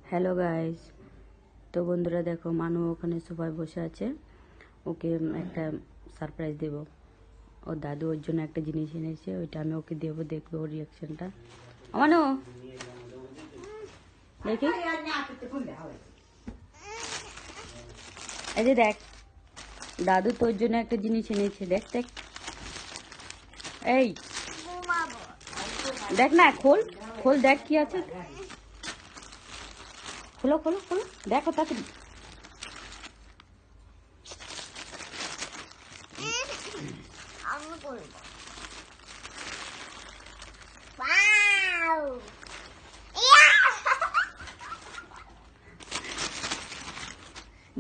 Hello guys, তো বন্ধুরা দেখো মানু ওখানে সোফায় বসে আছে। ওকে একটা সারপ্রাইজ দেব। ওর দাদু ওর জন্য একটা জিনিস এনেছে, ওইটা আমি ওকে দেবো, দেখবো ওর রিয়াকশনটা। মানু দেখি, এই যে দেখ, দাদু তোর জন্য একটা জিনিস এনেছে। দেখ দেখ, এই দেখ না, খোল খোল, দেখ কি আছে। খোলো খোলো খোলো, দেখো তাড়াতাড়ি।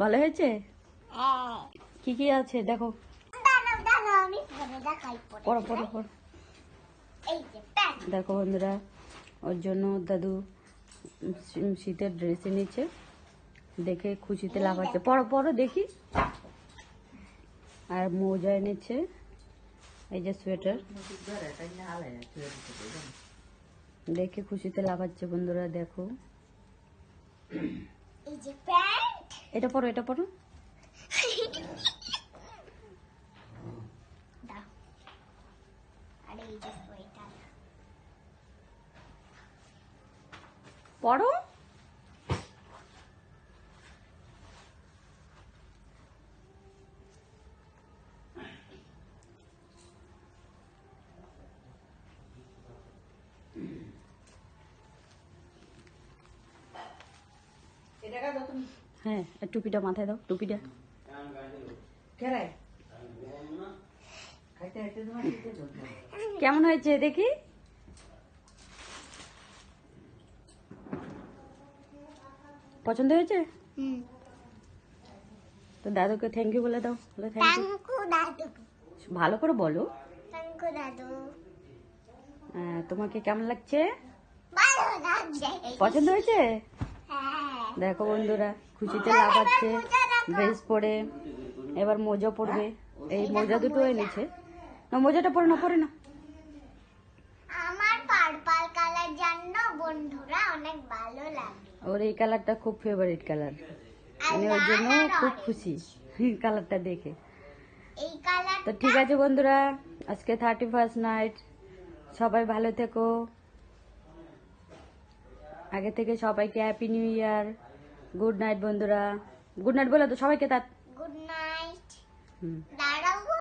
ভালো হয়েছে? কি কি আছে দেখো, পড়ো পড়ো পড়ো। দেখো বন্ধুরা, ওর জন্য দাদু শীতের ড্রেস এনেছে, দেখে খুশিতে লাফাচ্ছে। পড়ো পড়ো দেখি। আর মোজা এনেছে, এই যে সোয়েটার, দেখে খুশিতে লাফাচ্ছে। বন্ধুরা দেখো, এটা পড়ো, এটা পড়ো। পড়ো। হ্যাঁ, টুপিটা মাথায় দাও, টুপিটা। কেমন হয়েছে দেখি? পছন্দ হয়েছে? তো দাদুকে থ্যাংক ইউ বলে দাও। বলে থ্যাংক ইউ ভালো করে বলো। তোমাকে কেমন লাগছে? পছন্দ হয়েছে? দেখো বন্ধুরা, খুশিতে লাফাচ্ছে ড্রেস পরে। এবার মোজা পরবে, এই মোজা দুটো এনেছে। না, মোজাটা পরে না, পরে না। আমার পার্পল কালার জানো বন্ধুরা অনেক ভালো লাগে। ওর এই কালারটা খুব ফেভারিট কালার, মানে ওর জন্য খুব খুশি কালারটা দেখে। এই কালার তো ঠিক আছে বন্ধুরা, আজকে 31st নাইট, সবাই ভালো থেকো। আগে থেকে সবাইকে happy new year, good night বন্ধুরা। গুড নাইট বলে তো সবাইকে। Good night. হুম। দাঁড়াও।